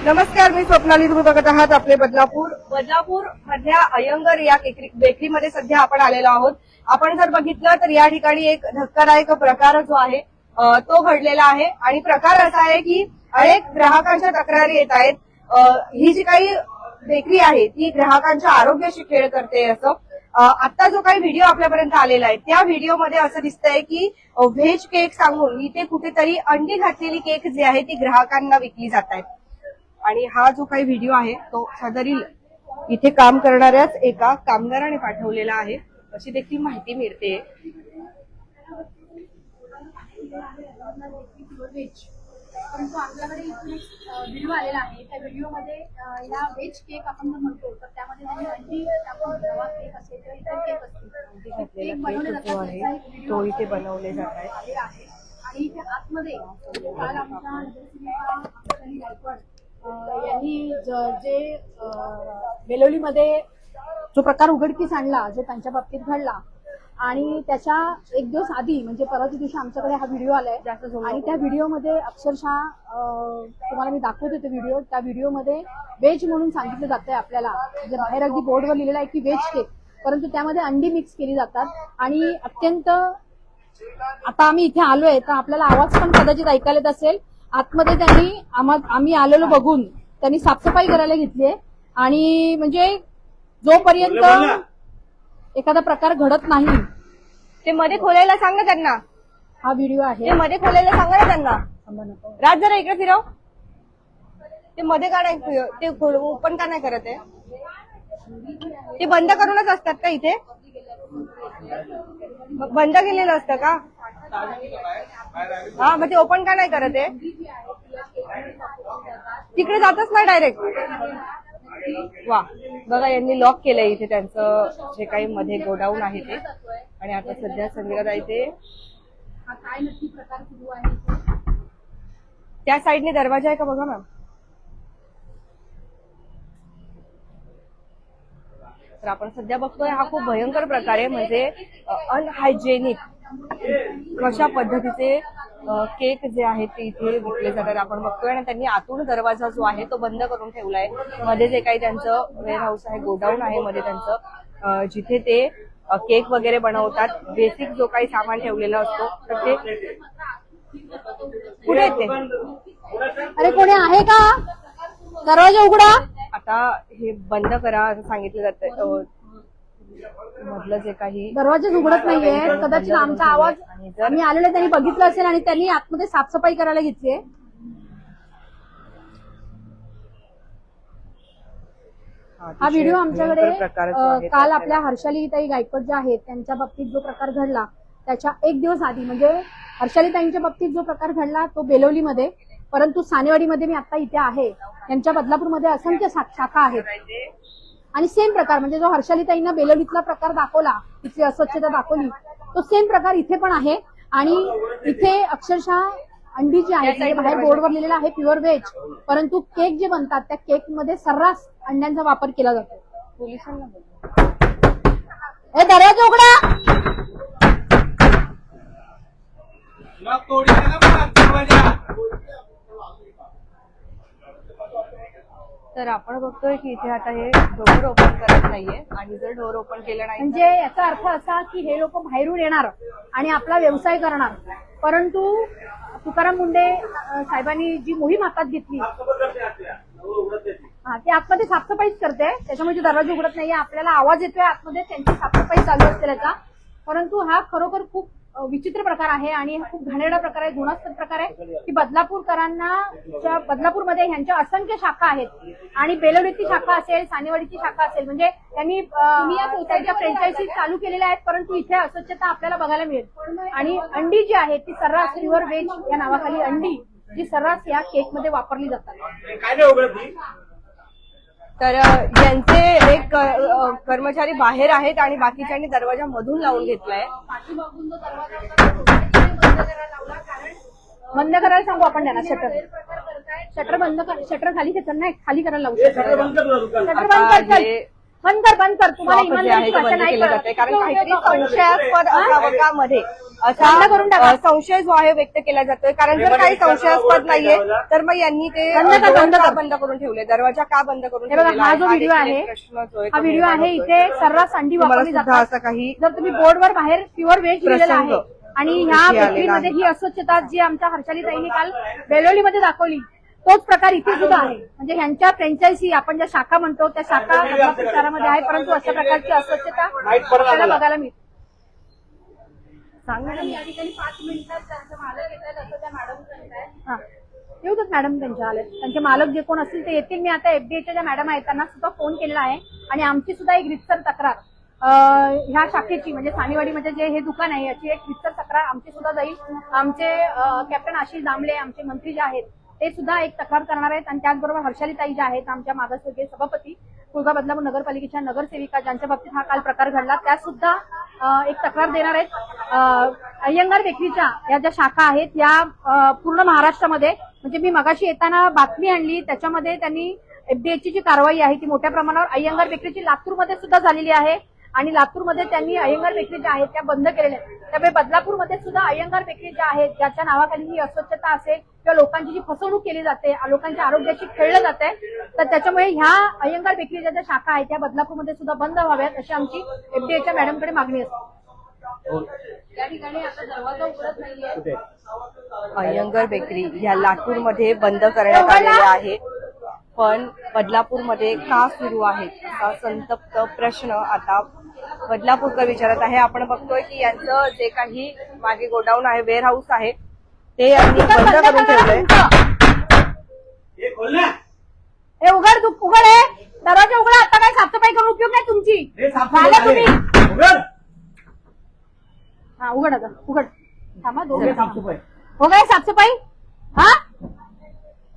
नमस्कार, मी स्वप्नाली. तुम्ही बघत आहात आपले बदलापूर मधल्या अयंगर या बेकरीमध्ये सध्या आपण आलेलो आहोत. आपण जर बघितलं तर या ठिकाणी एक धक्कादायक प्रकार जो आहे तो घडलेला आहे आणि प्रकार असा आहे की अनेक ग्राहकांच्या तक्रारी येत आहेत. ही जी काही बेकरी आहे ती ग्राहकांच्या आरोग्याशी खेळ करते असं आता जो काही व्हिडिओ आपल्यापर्यंत आलेला आहे त्या व्हिडिओमध्ये असं दिसतंय की व्हेज केक सांगून इथे कुठेतरी अंडी घातलेली केक जी आहे ती ग्राहकांना विकली जात आहेत. आणि हा जो काही व्हिडिओ आहे तो सदरील इथे काम करणाऱ्याच एका कामगाराने पाठवलेला आहे अशी देखील माहिती मिळते. परंतु आमच्याकडे इथून एक व्हिडिओ आलेला आहे. त्या व्हिडिओमध्ये या व्हेज केक आपण जर म्हणतो तर त्यामध्ये त्यांनी अंडी टाकून रवा केक असेल किंवा इतर केक असतील केक बनवले जातात तो इथे बनवले जात आहे. आणि इथे आतमध्ये काल आमच्या गायकवाड यांनी जे बेलोलीमध्ये जो प्रकार उघडकीस आणला जो त्यांच्या बाबतीत घडला आणि त्याच्या एक दिवस आधी म्हणजे परवाच्या दिवशी आमच्याकडे हा व्हिडिओ आलाय आणि त्या व्हिडिओमध्ये अक्षरशः तुम्हाला मी दाखवते ते व्हिडिओ. त्या व्हिडिओमध्ये व्हेज म्हणून सांगितलं जातंय आपल्याला, म्हणजे बाहेर अगदी बोर्डवर लिहिलेलं आहे की व्हेज केक, परंतु त्यामध्ये अंडी मिक्स केली जातात. आणि अत्यंत आता आम्ही इथे आलोय तर आपल्याला आवाज पण कदाचित ऐकायला येत असेल. आतमध्ये त्यांनी आम्ही आलेलो बघून त्यांनी साफसफाई करायला घेतलीये आणि म्हणजे जोपर्यंत एखादा प्रकार घडत नाही ते मध्ये खोलायला सांग ना त्यांना. हा व्हिडिओ आहे ते मध्ये खोलायला सांगा ना त्यांना. राज जरा इकडे फिरव. ते मध्ये का नाही ते ओपन का नाही करत आहे? ते बंद करूनच असतात का इथे? बंद केलेलं असतं का? हा, मग ते ओपन का नाही करत आहे? तिकडे जातच ना डायरेक्ट. वा, बघा यांनी लॉक केलंय इथे त्यांचं जे काही मध्ये गोडाऊन आहे ते. आणि आता सध्या संगीता इथे काय नक्की प्रकार सुरू आहे त्या साईडने दरवाजा आहे का बघा मॅम. तर आपण सध्या बघतोय हा खूप भयंकर प्रकार आहे. म्हणजे अनहायजेनिक कशा पद्धतीचे केक जे आहेत ते इथे विकले जातात आपण बघतोय. आणि त्यांनी आतून दरवाजा जो आहे तो बंद करून ठेवलाय. मध्ये जे काही त्यांचं वेअर हाऊस आहे, गोडाऊन आहे मध्ये त्यांचं, जिथे ते केक वगैरे बनवतात, बेसिक जो काही सामान ठेवलेला असतो तर ते पुढे येते. अरे कोणी आहे का? दरवाजा उघडा. आता हे बंद करा असं सांगितलं जातं. मधलं जे काही दरवाजाच उघडत नाहीये. कदाचित आमचा आवाज आम्ही आलेला त्यांनी बघितलं असेल आणि त्यांनी आतमध्ये साफसफाई करायला घेतलीये. हा व्हिडिओ आमच्याकडे काल आपल्या हर्षालीताई गायकवाड ज्या आहेत त्यांच्या बाबतीत जो प्रकार घडला त्याच्या एक दिवस आधी, म्हणजे हर्षालीताईंच्या बाबतीत जो प्रकार घडला तो बेलोलीमध्ये, परंतु सानेवाडीमध्ये मी आता इथे आहे. त्यांच्या बदलापूरमध्ये असंख्य शाखा आहेत आणि सेम प्रकार म्हणजे जो हर्षालीताईंना बेलोलीतला प्रकार दाखवला, तिथली अस्वच्छता दाखवली, तो सेम प्रकार इथे पण आहे. आणि इथे अक्षरशः अंडी जी आहे म्हणजे बाहेर बोर्डवर लिहिलेलं आहे प्युअर व्हेज, परंतु केक जे बनतात त्या केक मध्ये सर्रास अंड्यांचा वापर केला जातो. पोलिसांना दरवाजा उघडा. तर आपण बघतोय की इथे आता हे डोर ओपन करत नाहीये. आणि जर डोर ओपन केलं नाही म्हणजे याचा अर्थ असा की हे लोक बाहेरून येणार आणि आपला व्यवसाय करणार. परंतु तुकाराम मुंडे साहेबांनी जी मोहीम हातात घेतली ते आतमध्ये साफसफाईच करते, त्याच्यामुळे दरवाजा उघडत नाहीये. आपल्याला आवाज येतोय आतमध्ये त्यांची साफसफाई चालू असलेल्याचा. परंतु हा खरोखर खूप विचित्र प्रकार आहे आणि खूप घाणेरडा प्रकार आहे, गुन्हास्पद प्रकार आहे की बदलापूरमध्ये ह्यांच्या असंख्य शाखा आहेत. आणि बेलोलीची शाखा असेल, सानेवाडीची शाखा असेल, म्हणजे त्यांनी या सोसायटीच्या फ्रँचायझी चालू केलेल्या आहेत. परंतु इथे अस्वच्छता आपल्याला बघायला मिळेल. आणि अंडी जी आहे ती सर्रास प्युअर व्हेज या नावाखाली अंडी जी सर्रास या केक मध्ये वापरली जातात. तर यांचे एक कर्मचारी बाहेर आहेत आणि बाकीच्यांनी दरवाजा मधून लावून घेतलाय. बंद करायला सांगू आपण त्यांना. शटर बंद कर. शटर खाली नाही खाली करायला लावू. शटर बंद कर. तुम्हाला केलं जाते कारण काहीतरी संशयास्पद असावं का मध्ये असा बंद करून टाका. संशय जो आहे व्यक्त केला जातोय. कारण जर काही संशयास्पद नाहीये तर मग यांनी ते बंद का कर. बंद करून ठेवले, दरवाजा का बंद करून हे बघा, ठेवलेला हा जो व्हिडिओ देखील आहे, एक प्रश्न जो आहे तो हा व्हिडिओ निर्माण आहे. होतोय. इथे सर्रास अंडी तुम्हाला वापरली सुद्धा जातात. असं काही जर तुम्ही बोर्डवर बाहेर प्युअर व्हेज लिहिलेलं प्रसंग आहे आणि ह्या इथे आलेला बेकरीमध्ये आहे. ही अस्वच्छता जी आमच्या हर्षालीताईने काल बेलोलीमध्ये दाखवली, तोच प्रकार इथे सुद्धा आहे. म्हणजे ह्यांच्या फ्रँचायझी आपण ज्या शाखा म्हणतो त्या शाखा बदलापूर शहरामध्ये आहे, परंतु अशा प्रकारची अस्वच्छता आपल्याला बघायला मिळते. सांगा ना. या ठिकाणी 5 मिनिटात त्यांचे मालक येतात असं त्या मॅडम सांगतायत. येऊ देत मॅडम, त्यांच्या आले त्यांचे मालक जे कोण असतील ते येतील. मी आता एफडीएच्या ज्या मॅडम आहेत त्यांना सुद्धा फोन केलेला आहे आणि आमची सुद्धा एक रितसर तक्रार ह्या शाखेची म्हणजे सानेवाडीमध्ये जे हे दुकान आहे याची एक रितसर तक्रार आमची सुद्धा जाईल. आमचे कॅप्टन आशिष दामले आमचे मंत्री जे आहेत ते सुद्धा एक तक्रार करणार आहेत आणि त्याचबरोबर हर्षालीताई ज्या आहेत आमच्या मागासवर्गीय सभापती कुळगा बदलापूर नगरपालिकेच्या नगरसेविका ज्यांच्या बाबतीत हा काल प्रकार घडला त्या सुद्धा एक तक्रार देणार आहेत. अय्यंगार बेकरीच्या या ज्या शाखा आहेत या पूर्ण महाराष्ट्रामध्ये म्हणजे मी मगाशी येताना बातमी आणली त्याच्यामध्ये त्यांनी एफडीएची जी कारवाई आहे ती मोठ्या प्रमाणावर अय्यंगार बेकरीची लातूरमध्ये सुद्धा झालेली आहे आणि लातूरमध्ये त्यांनी अय्यंगार बेकरी ज्या आहेत त्या बंद केलेल्या आहेत. त्यामुळे बदलापूरमध्ये सुद्धा अय्यंगार बेकरी ज्या आहेत ज्याच्या नावाखाली ही अस्वच्छता असेल किंवा लोकांची जी फसवणूक केली जाते, लोकांच्या आरोग्याची खेळलं जाते, तर त्याच्यामुळे ह्या अय्यंगार बेकरीच्या ज्या शाखा आहेत त्या बदलापूरमध्ये सुद्धा बंद व्हाव्यात अशी आमची एफडीएच्या मॅडमकडे मागणी असते. त्या ठिकाणी आता दरवाजा उघडत नाहीये. अय्यंगार बेकरी ह्या लातूरमध्ये बंद करण्यात आलेल्या आहे, पण बदलापूरमध्ये का सुरू आहेत असा संतप्त प्रश्न आता बदलापूरकर विचारत आहे. आपण बघतोय की यांचं जे काही मागे गोडाऊन आहे, वेअर हाऊस आहे ते यांनी बंद करून ठेवलंय. हे उघड उघड आहे, दरवाजा उघडा. आता काही साफसफाई करून उपयोग नाही तुमची. झालं तुम्ही. हा उघड आता उघड. थांबा दोघे हो काय साफसफाई. हा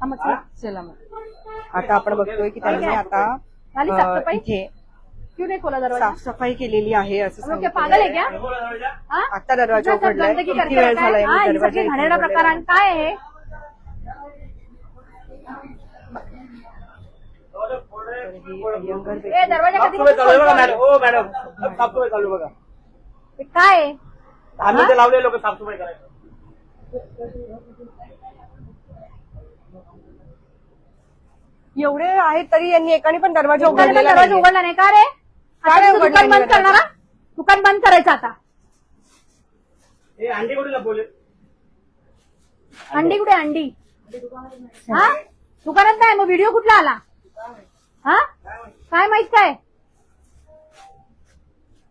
थांबा चला. चला मग आता आपण बघतोय की त्यांनी आता झाली साफसफाई. इथे क्यों नाही खोला दरवाजा. साफसफाई केलेली आहे असं हम लोग क्या सांगितलं. पागल है क्या. हा? आता दरवाजा इतना उघडलाय. गंदगी किती करके वेळ रखा है. झालाय हा, मी ही दरवाजा सगळी इथे घाणेरडा उघडलेला प्रकार आहे. आणि काय आहे. अय्यंगार बेकरी ए दरवाजा कधी साफसफाई चालू बघा. हे काय आहे. आम्ही ते लावले लोक साफसफाई करायला. एवढे आहेत तरी यांनी एकाने पण दरवाजा दुकानाला उघडलेला दरवाजा नाहीये. उघडला नाही का रे. काय आता तुझं उघडलं दुकान नाही बंद करणार हा? दुकान बंद करायचं आता. हे अंडी कुठे लपवले. अंडी कुठे अंडी. हा दुकानात नाही मग व्हिडिओ कुठला आला. हा काय माहित काय.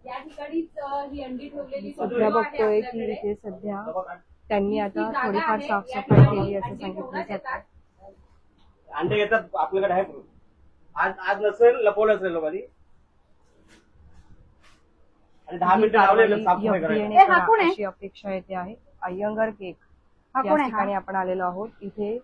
या ठिकाणीच ही अंडी ठेवलेली सध्या बघतोय की इथे सध्या त्यांनी आता थोडीफार साफसफाई केली असं सांगितलं जातं. अंडे घेतात आपल्याकडे आहे म्हणून. आज नसेल लपवलं असेल लोकांनी आणि 10 मिनिटं लावले साफसफाई करायला. ए, हा कोण आहे? अशी अपेक्षा येते आहे. अय्यंगार केक हा या कोण आहे. ठिकाणी आपण आलेलो आहोत. इथे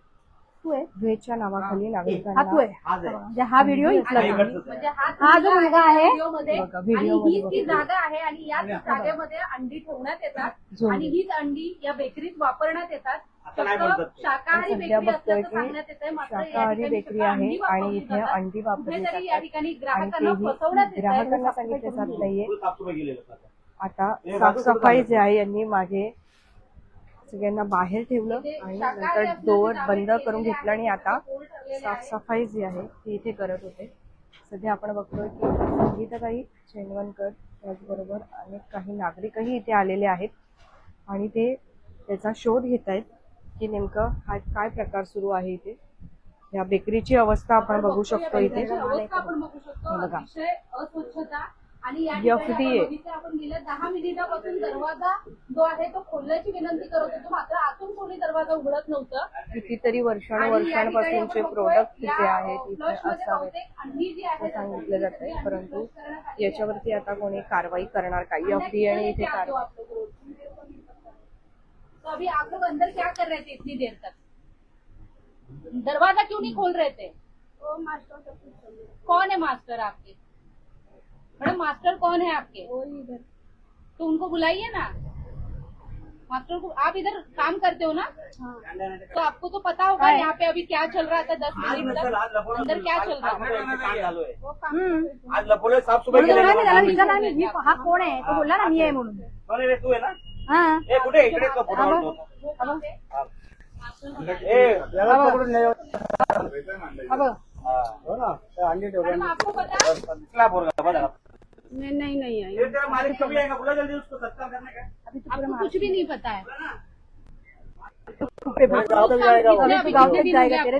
तू आहे. व्हेजच्या नावाखाली हा तू नागरिकांना आहे. आज आहे. म्हणजे हा व्हिडिओ इथला आहे. म्हणजे हा जो मुलगा आहे बघा, व्हिडिओमध्ये ही ती जागा आहे आणि याच जागेमध्ये अंडी ठेवण्यात येतात आणि हीच अंडी या बेकरीत वापरण्यात येतात. आता नाही म्हणतात ते. शाकाहारी सध्या बेकरी बघतोय असल्याचं की सांगण्यात येतंय. मात्र या शाकाहारी ठिकाणी बेकरी फक्त आहे अंडी आणि वापरली इथे जातात. अंडी वापरली कुठेतरी या जातात ठिकाणी आणि ग्राहकांना तेही फसवण्यात येत ग्राहकांना सांगितलं जात नाहीये. फुल साफसफाई केलेलं असतं. आता हे बाजू साफसफाई कुठं जे आहे यांनी मागे सगळ्यांना बाहेर ठेवलं आणि नंतर डोअर बंद करून घेतलं आणि आता साफसफाई जी आहे ती इथे करत होते. सध्या आपण बघतोय की संगीताताई चेनवनकर त्याचबरोबर अनेक काही नागरिकही इथे आलेले आहेत आणि ते त्याचा शोध घेत आहेत की नेमकं हा काय प्रकार सुरू आहे इथे. या बेकरीची अवस्था आपण बघू शकतो इथे. आपण बघू शकतो. बघा. अतिशय अस्वच्छता आणि या FDA. ठिकाणी आपण बघितलं, आपण गेल्या 10 मिनिटापासून दरवाजा जो आहे तो खोलण्याची विनंती करत होतो. मात्र आतून कोणी दरवाजा उघडत नव्हतं. कितीतरी वर्षानुवर्षांपासूनचे प्रोडक्ट इथे आहेत इथे असावेत असं सांगितलं जात आहे. परंतु याच्यावरती आता कोणी कारवाई करणार का. FDA इथे कारवाई. तो अभी आप लोग अंदर क्या कर रहे थे इतनी देर तक. दरवाजा क्यों नहीं खोल रहे थे. कौन है मास्टर आपके. मैडम मास्टर कौन है आपके. तो उनको बुलाइए ना. मास्टर को आप इधर काम करते हो ना. तो आपको तो पता होगा यहाँ पे अभी क्या चल रहा था 10 आज मिनट नसेल, तक आज लपवलं अंदर क्या चल रहा आज काम झालं आहे. था. आज लपवलं साफसफाई म्हणून केलेलं त्याला आहे. विचारलं आम्ही, हा कोण आहे तो बोलला ना मी आहे म्हणून. कोण आहे रे, तू आहे ना. हा ए कुठे इकडे का फोटो काढतो? ए याला पकडून नाही अब हो ना ते अंडी ठेवले कितना बोल बता नहीं नहीं है ये तेरा मालिक कभी आएगा बोला जल्दी उसको सत्कार करने का आपको कुछ भी नहीं पता है गाँव तक जाएगा वो। गाँव तक जाएगा तेरे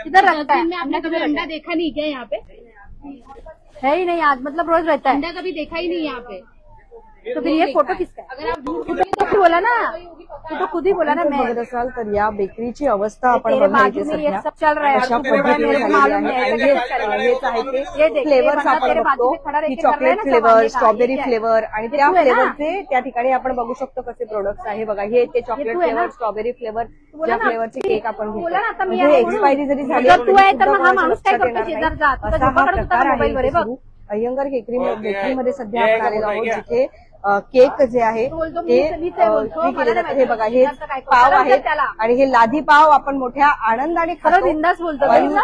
किधर रखता है आपने कभी अंडा देखा नहीं क्या यहाँ पे है ही नहीं आज मतलब रोज रहता है अंडा कभी देखा ही नहीं यहाँ पे तो फिर ये फोटो किसका है अगर आप झूठ बोला ना तू तो खुद ही बोला ना मैं बघत असाल तर या बेकरीची अवस्था आपण तेरे बघायची बाजू में ये सध्या सब चल रहा है अशा आपको पता है, मेरे को मालूम नहीं है पद्धतीने हेच आहे ते. हे देख, फ्लेवर्स बंदा आपण तेरे बाजू बघतो में खड़ा रह की के कर रहा है चॉकलेट ना फ्लेवर सब अंडे का. स्ट्रॉबेरी ये क्या है? फ्लेवर आणि ते त्या तू आहे ना? फ्लेवरचे त्या ठिकाणी आपण बघू शकतो कसे प्रोडक्ट्स आहे बघा हे ते चॉकलेट तू आहे ना? फ्लेवर स्ट्रॉबेरी फ्लेवर बोला ज्या ना? फ्लेवरचे केक आपण घेतो बोला ना, आता मी म्हणजे आहे म्हणून. एक्सपायरी जरी झाली जर तू आहे तर मग हा सुद्धा माणूस काय कोणाच्या करतो लक्षात शेजार जा येणार तुझा नाही. असा हा झोपाकडे प्रकार आहे मोबाईल वर इथे बघ सुरू. अय्यंगार बेकरीमध्ये हे सध्या हे आपण आलेलो का आहोत बोलताय जिथे केक जे आहे तो बोलतो ते मीच आहे बोलतो, फ्री मला केले नाही जातात हे बघा हे माहिती. काय करतो? पाव त्याला आहेत त्याला. आणि हे लादी पाव आपण मोठ्या आनंदाने खरं खातो बिंदास बोलतो पण बघितलं?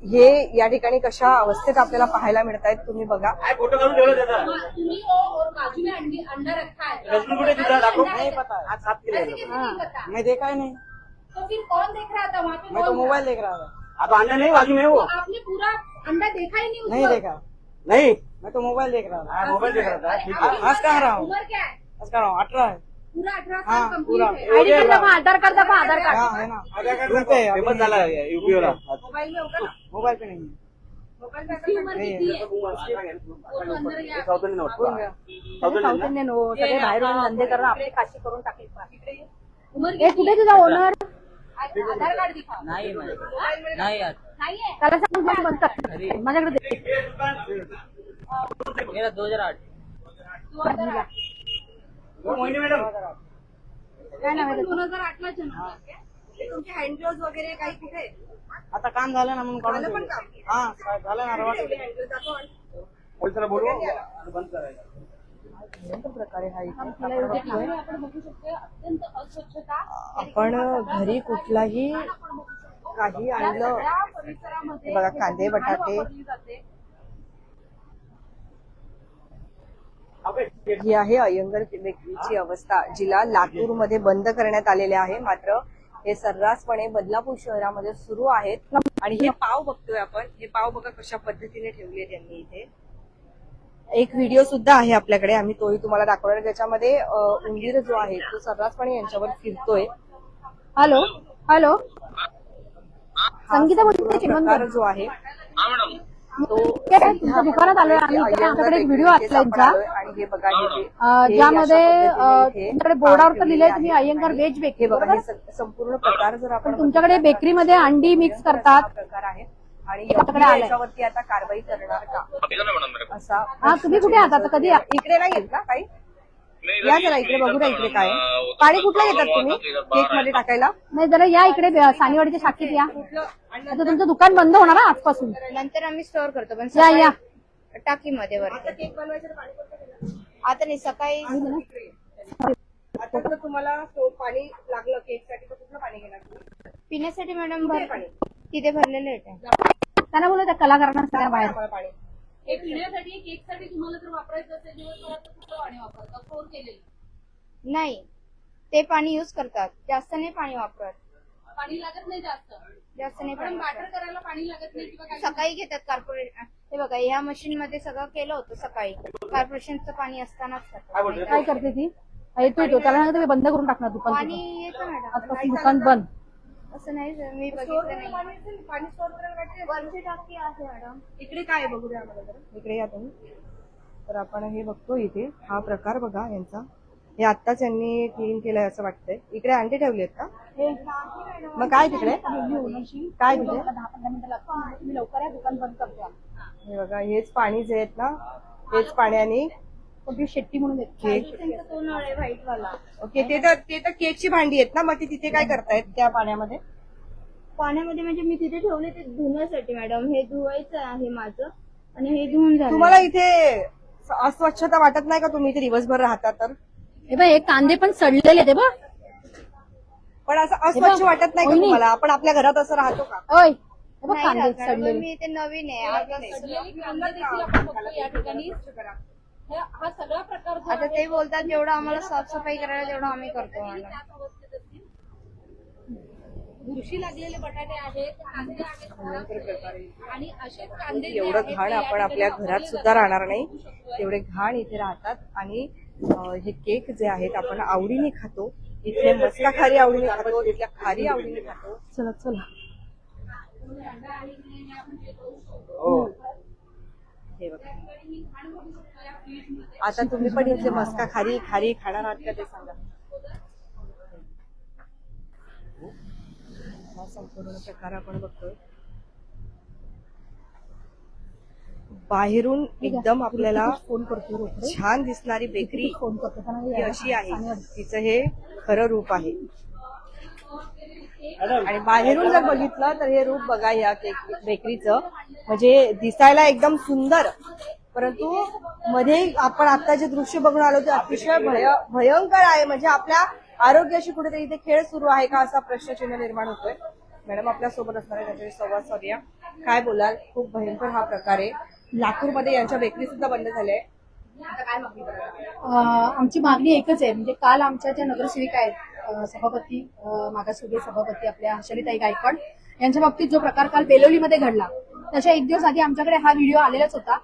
हे या ठिकाणी कशा अवस्थेत आपल्याला पाहायला मिळत आहेत तुम्ही बघा काय फोटो काढून ठेवलं त्याचा तुम्ही हो और बाजू में अंडा रखा है डस्टबिन कुठे तुझा दाखव नहीं पता आज साफ केलं नहीं पता मैं देखा ही नहीं, तो फिर कौन देख रहा था वहाँ पे मैं तो कौन था? मोबाइल देख रहा था। आता अंडा नहीं बाजू में है वो आपने पूरा अंडा देखा ही नहीं उस नहीं वक्त? देखा, नहीं मैं तो मोबाइल देख रहा था। हाँ, मोबाइल देख रहा था ठीक है हंस कहाँ रहा हूँ, उम्र क्या है हंस कह रहा हूँ 18 है। पूरा 18 हाँ, साल पूरा। कंप्लीट है आईडी कार्ड दाखवा आधार कार्ड दाखवा आधार कार्ड हाँ है ना, रूम पे है, फेमस झाला यूपी वाला मोबाईल में होगा ना मोबाइल पे नहीं है। मोबाईल में उसकी उम्र नहीं कितनी है। है वो तो अंदर गया साऊथ इंडियन कौन गया? साऊथ इंडियन हो सगळे बाहेरून धंदे करून आपली काशी करून टाकली उमर हे कुठे तुझा ओनर आधार कार्ड दिखा नाही मोबाईल नाही यार नाहीये त्याला सांग बंद बंद कर माझ्याकडे दे मेरा 2008 मोहिनी मॅडम काय नाव आहे 2008 ला जन्म तुमचे हँडग्लोव्ह वगैरे काही कुठे आता काम झालं ना म्हणून काढून झालं पण ठेवलं. हाँ झालं ना रवा ठेवलं. हँडग्लोव्ह दाखवा पोलिसाला बोलू बंद करायचं भयंकर प्रकारे हा इथे आपण बघू शकतो अत्यंत अस्वच्छता आपण घरी कुठलाही काही आणलं परिसरामध्ये बघा कांदे बटाटे वापरली जाते. ही आहे अय्यंगार बेकरीची अवस्था जिला लातूरमध्ये बंद करण्यात आलेले आहे मात्र हे सर्रासपणे बदलापूर शहरामध्ये सुरू आहेत आणि हे पाव बघतोय आपण हे पाव बघा कशा पद्धतीने ठेवले त्यांनी इथे एक व्हिडिओ सुद्धा आहे आपल्याकडे आम्ही तोही तुम्हाला दाखवणार आहे. ज्याच्यामध्ये उंदीर जो आहे तो सर्रासपणे यांच्यावर फिरतोय हॅलो हॅलो हा संगीता बोलते संपूर्ण चिमण प्रकार जो आहे तो काय तुमच्या दुकानात आलोय आम्ही इथे आमच्याकडे एक व्हिडिओ आला त्यांचा आणि हे बघा हे ज्यामध्ये अशा पद्धतीने इथे तुमच्याकडे बोर्डावर तर लिहिलंय ठेवलेले तुम्ही आहे. अय्यंगार व्हेज हे बेकरी बघा बरोबर हे संपूर्ण प्रकार जर आपण पण तुमच्याकडे बेकरीमध्ये अंडी मिक्स करतात हा प्रकार आहे आणि तुमच्याकडे आलाय. याच्यावरती आता कारवाई करणार का असा हा तुम्ही कुठे आहात आता कधी इकडे नाही येत का काही या जरा इकडे बघू ना इकडे काय आहे. पाणी कुठलं घेतात तुम्ही केक मध्ये टाकायला नाही जरा या इकडे सानीवाडीच्या शाखेत या आता तुमचं दुकान बंद होणार ना आजपासून नंतर आम्ही स्टोअर करतो पण या या टाकीमध्ये वरती केक बनवायचं पाणी कोणतं घेतात? आता नाही सकाळी आता जर तुम्हाला पाणी लागलं केक साठी तर कुठलं पाणी घेणार तुम्ही? पिण्यासाठी मॅडम कुठे पाणी तिथे भरलेलं आहे त्यांना बोलू त्या कलाकारांना सगळ्या बाहेर आम्हाला पाणी हे पिण्यासाठी केकसाठी तुम्हाला जर वापरायचं असेल दिवसभरात तर कुठलं पाणी वापरता स्टोअर केलेलं नाही ते पाणी युज करतात जास्त नाही पाणी वापरत पाणी लागत नाही जास्त जास्त नाही पण पाणी वाटर वापरत. करायला पाणी लागत नाही किंवा काय सकाळी घेतात कॉर्पोरेट हे बघा ह्या मशीन मध्ये सगळं केलं होतं सकाळी कॉर्पोरेशनचं पाणी असतानाच काय करतात. बोलतोय? काय करते ती येतो येतो त्याला सांगते मी बंद करून टाकणार दुकान तुझं. पाणी येतं मॅडम आजपासून दुकान बंद असं नाही sir, मी बघितलं नाही पाणी स्टोअर करायला काहीतरी वरची टाकी आहे मॅडम इकडे काय आहे बघू द्या आम्हाला जरा इकडे या तुम्ही तर आपण हे बघतो इथे हा प्रकार बघा यांचा हे आत्ताच यांनी क्लीन केलंय असं वाटतंय इकडे अंडे ठेवले आहेत का मग काय तिकडे काय तिथे 10-15 मिनिटं लागतात तुम्ही लवकर या दुकान बंद करतो हे बघा हेच पाणी जे आहेत ना हेच पाण्याने कोणती शेट्टी म्हणून येते केक त्यांचा तो नळ आहे व्हाईट वाला ओके ते तर केकची भांडी आहेत ना मग ते तिथे काय करतायत त्या पाण्यामध्ये पाण्यामध्ये म्हणजे मी तिथे ठेवले ते धुण्यासाठी मॅडम हे धुवायचं आहे माझं आणि हे धुवून झालं तुम्हाला इथे अस्वच्छता वाटत नाही का तुम्ही इथे दिवसभर राहता तर हे बघ हे कांदे पण सडलेले ते बघ पण असं अस्वच्छ वाटत नाही का तुम्हाला आपण आपल्या घरात असं राहतो का ओय हे बघ नाही कांदे राहत मॅडम, सडलेले मी ते नवीन आहे आता सडलेली कांदे देखील आपण बघतो या ठिकाणी हा सगळा प्रकार जो आता आहे, ते बोलतात जेवढं आम्हाला साफसफाई करायला तेवढं आम्ही करतो मॅडम. त्याच अवस्थेत असतील. बुरशी लागलेले बटाटे आहेत, कांदे आहेत आणि असे कांदे जे एवढं आहेत, घाण ते या आपण आपल्या ठिकाणी घरात वापरले सुद्धा जातात. राहणार नाही तेवढे घाण इथे राहतात. आणि हे केक जे आहेत आपण आवडीने खातो. इथले मस्का खारी आवडीने खातो, तिथल्या खारी आवडीने खातो. चला चला. हो हे बघा. आता तुम्ही पण इथले मस्का खारी खारी खाणार आहात का ते सांगा. हा संपूर्ण प्रकार आपण बघतोय. बाहेरून एकदम आपल्याला फोन करतो रोकडे. छान दिसणारी बेकरी फोन करतो त्यांना ही यायला अशी आहे. सांगा. तिचं हे खरं रूप आहे. आणि बाहेरून जर बघितलं तर हे रूप बघा या केक बेकरीचं. म्हणजे दिसायला एकदम सुंदर, परंतु मध्ये आपण आता जे दृश्य बघून आलो ते अतिशय भयंकर आहे. म्हणजे आपल्या आरोग्याशी कुठेतरी इथे खेळ सुरू आहे का असा प्रश्नचिन्ह निर्माण होतोय. मॅडम आपल्या सोबत असणार आहे, त्याच्याशी संवाद साधूया. काय बोलाल? खूप भयंकर हा प्रकार आहे. लातूरमध्ये यांच्या बेकरी सुद्धा बंद झाल्या आहे. आता काय मागणी करायला? आमची मागणी एकच आहे. म्हणजे काल आमच्या ज्या नगरसेविका आहेत, सभापती, मागासवर्गीय सभापती आपल्या हर्षलीताई गायकवाड यांच्या बाबतीत जो प्रकार काल बेलोलीमध्ये घडला, त्याच्या एक दिवस आधी आमच्याकडे हा व्हिडिओ आलेलाच होता.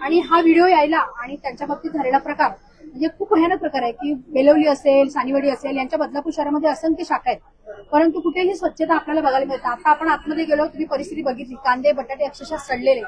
आणि हा व्हिडिओ यायला आणि त्यांच्या बाबतीत झालेला प्रकार म्हणजे खूप भयानक प्रकार आहे की बेलोली असेल, सानिवडी असेल, यांच्या बदलापूर शहरामध्ये असंख्य शाखा आहेत, परंतु कुठेही स्वच्छता आपल्याला बघायला मिळते. आता आपण आतमध्ये गेलो, तुम्ही परिस्थिती बघितली, कांदे बटाटे अक्षरशः सडलेले.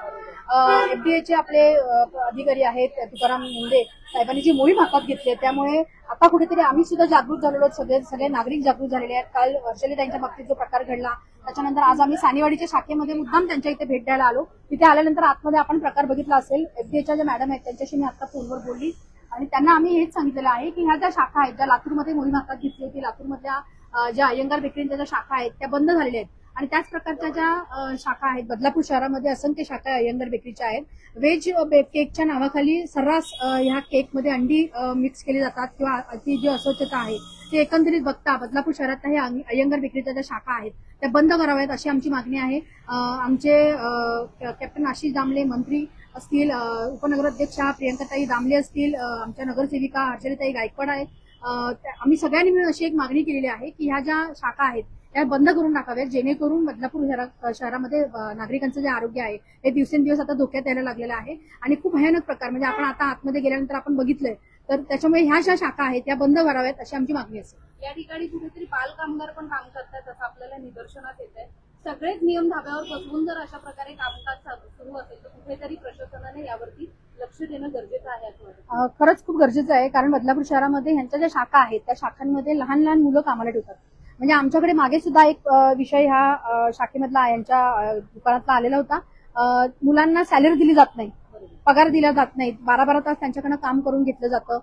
एफडीएचे आपले अधिकारी आहेत तुकाराम मुंडे साहेबांनी जी मोहीम हातात घेतली, त्यामुळे आता कुठेतरी आम्ही सुद्धा जागृत झालेलो, सगळे नागरिक जागृत झालेले आहेत. काल हर्षलीताईंच्या बाबतीत जो प्रकार घडला, त्याच्यानंतर आज आम्ही सानिवाडीच्या शाखेमध्ये मुद्दाम त्यांच्या इथे भेट द्यायला आलो. तिथे आल्यानंतर आतमध्ये आपण प्रकार बघितला असेल. एफडीएच्या ज्या मॅडम आहेत त्यांच्याशी मी आता फोनवर बोलली आणि त्यांना आम्ही हेच सांगितलेलं आहे की ह्या ज्या शाखा आहेत, ज्या लातूरमध्ये मोहीम हातात घेतली होती, लातूरमधल्या ज्या अय्यंगार बेकरीच्या ज्या शाखा आहेत त्या बंद झालेल्या आहेत. आणि त्याच प्रकारच्या ज्या शाखा आहेत, बदलापूर शहरामध्ये असंख्य शाखा अय्यंगार बेकरीच्या आहेत. व्हेज केकच्या नावाखाली सर्रास ह्या केकमध्ये अंडी मिक्स केली जातात किंवा ती जी अस्वच्छता आहे ते एकंदरीत बघता बदलापूर शहरात हे अय्यंगार बेकरीच्या ज्या शाखा आहेत त्या बंद कराव्यात अशी आमची मागणी आहे. आमचे कॅप्टन आशिष दामले मंत्री असतील, उपनगराध्यक्षा प्रियंकाताई दामले असतील, आमच्या नगरसेविका हर्षलीताई गायकवाड आहेत, आम्ही सगळ्यांनी मिळून अशी एक मागणी केलेली आहे की ह्या ज्या शाखा आहेत त्या बंद करून टाकाव्यात, जेणेकरून बदलापूर शहरामध्ये नागरिकांचं जे आरोग्य आहे हे दिवसेंदिवस आता धोक्यात यायला लागलेलं आहे. आणि खूप भयानक प्रकार म्हणजे आपण आता आतमध्ये गेल्यानंतर आपण बघितलंय, तर त्याच्यामुळे ह्या ज्या शाखा आहेत त्या बंद कराव्यात अशी आमची मागणी असेल. या ठिकाणी कुठेतरी बाल कामगार पण काम करतात असं आपल्याला निदर्शनास येत आहे. सगळेच नियम धाब्यावर बसवून जर अशा प्रकारे कामकाज सुरू असेल तर कुठेतरी प्रशासनाने यावरती लक्ष देणं गरजेचं आहे असं वाटतं. खरंच खूप गरजेचं आहे, कारण बदलापूर शहरामध्ये ह्यांच्या ज्या शाखा आहेत त्या शाखांमध्ये लहान लहान मुलं कामाला ठेवतात. म्हणजे आमच्याकडे मागे सुद्धा एक विषय ह्या शाखेमधला यांच्या दुकानातला आलेला होता. मुलांना सॅलरी दिली जात नाही, पगार दिला जात नाही, 12-12 तास त्यांच्याकडनं काम करून घेतलं जातं.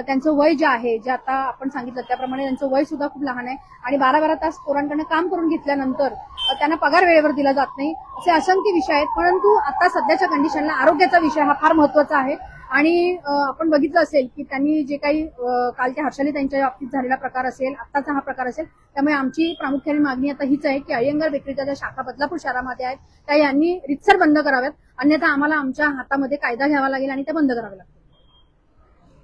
त्यांचं वय जे आहे, जे आता आपण सांगितलं त्याप्रमाणे त्यांचं वय सुद्धा खूप लहान आहे आणि 12-12 तास पोरांकडनं काम करून घेतल्यानंतर त्यांना पगार वेळेवर दिला जात नाही. असे असंख्य विषय आहेत. परंतु आता सध्याच्या कंडिशनला आरोग्याचा विषय हा फार महत्वाचा आहे. आणि आपण बघितलं असेल की त्यांनी जे काही कालच्या हर्षली त्यांच्या बाबतीत झालेला प्रकार असेल, आत्ताचा हा प्रकार असेल, त्यामुळे आमची प्रामुख्याने मागणी आता हीच आहे की अय्यंगार बेकरीच्या ज्या शाखा बदलापूर शहरामध्ये आहेत त्या यांनी रितसर बंद कराव्यात, अन्यथा आम्हाला आमच्या हातामध्ये कायदा घ्यावा लागेल आणि त्या बंद कराव्या लागतील.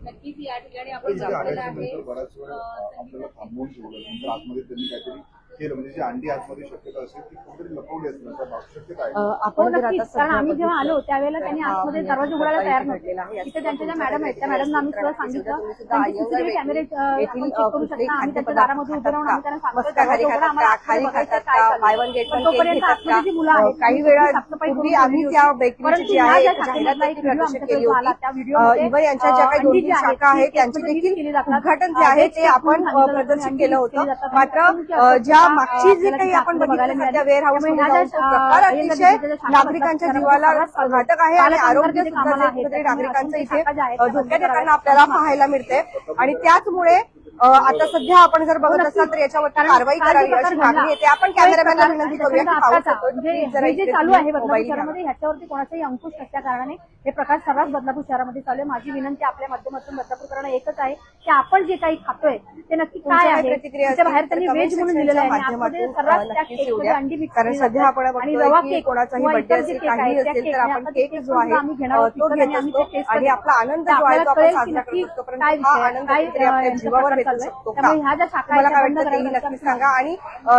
नक्कीच या ठिकाणी आपण जमलेलं आहे. बऱ्याच वेळा आपल्याला थांबवून ठेवलं, नंतर आतमध्ये त्यांनी काहीतरी केलं, म्हणजे जी अंडी आतमध्ये शक्यता असेल ती कुठेतरी लपवली असेल, शक्यता आहे. आपण जर नक्कीच, आता कारण आम्ही जेव्हा आलो त्यावेळेला त्यांनी आतमध्ये दरवाजा उघडायला तयार नव्हते. तिथे त्यांच्या ज्या मॅडम आहेत त्या मॅडमना आम्ही सुद्धा सांगितलं त्यांचे सीसीटीव्ही कॅमेरे आपण चेक करू शकता. आम्ही त्यांच्या दारामध्ये उभे राहून आम्ही त्यांना सांगतो दरवाजा उघडा, आम्हाला आतमध्ये बघायचं आहे काय चाललंय. पण तोपर्यंत आतमध्ये जी मुलं आहेत काही वेळा पूर्वी आम्ही त्या बेकरीची जी आहे जाहिरात देखील प्रदर्शित केली होती. इव्हन यांच्या ज्या काही 2-3 शाखा आहेत त्यांचे देखील उद्घाटन जे आहे ते आपण प्रदर्शित केलं होतं. मात्र ज्या मागची जे काही आपण बघायला मिळाल्या वेअर हाऊस प्रकार अतिशय नागरिकांच्या जीवाला घातक आहे आणि आरोग्य सुद्धा नागरिकांचं इथे धोक्यात येताना आपल्याला पाहायला मिळते. आणि त्याचमुळे आता सध्या आपण जर बघत असाल तर याच्यावर कारवाई करावी अशी मागणी येते. आपण कॅमेरामॅनला विनंती करूया की पाहू शकतो म्हणजे जे चालू आहे बदलापूर शहरामध्ये ह्याच्यावरती कोणाचाही अंकुश नसल्या कारणाने हे प्रकार सर्रास बदलापूर शहरामध्ये चालू आहे. माझी विनंती आपल्या माध्यमातून बदलापूरकरांना एकच आहे की आपण जे काही खातोय ते नक्की काय आहे. त्याच्या बाहेर त्यांनी व्हेज म्हणून दिलेलं आहे, माध्यमातून सर्रास त्या नक्कीच केकमध्ये येऊया. अंडी mix कारण केली सध्या जातात. आपण आणि बघतोय रवा की केक कोणाचाही किंवा बर्थडे इतर जे असेल केक काही आहेत, त्या असेल तर केकने आपण आता केक ते जो आहे आम्ही घेणार आहोत तो विकत घेत आणि आम्ही ते असतो taste आणि करणार आपला आनंद तर जो आहे तो आपल्याला आपण कळेल की साजरा नक्की करत असतो परंतु काय हा विषय आहे, आनंद काय कुठेतरी आपल्या यांचा जीवावर प्रकार बेतू चाललाय. शकतो का त्यामुळे ह्या ज्या शाखा तुम्हाला आहेत काय त्या बंद वाटतं तेही करायला नक्कीच सांगा. आणि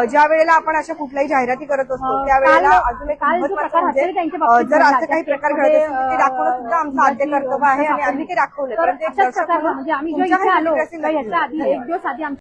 ज्या वेळेला आपण अशा कुठल्याही जाहिराती करत असतो त्यावेळेला अजून एक काल जो महत्त्वाचं प्रकार म्हणजे असेल त्यांच्या बाबतीत जर घडला, असं काही त्या प्रकार घडत केकमध्ये, असेल तर ते दाखवणं सुद्धा आमचं आद्य कर्तव्य आहे आणि आम्ही ते दाखवलं तर परंतु एक अशाच दर्शक प्रकारचा म्हणून म्हणजे आम्ही तुमच्या जेव्हा इथे काही आलो प्रतिक्रिया असेल तर नक्की ह्याच्या आधी सांगा. एक दिवस आधी आमच्या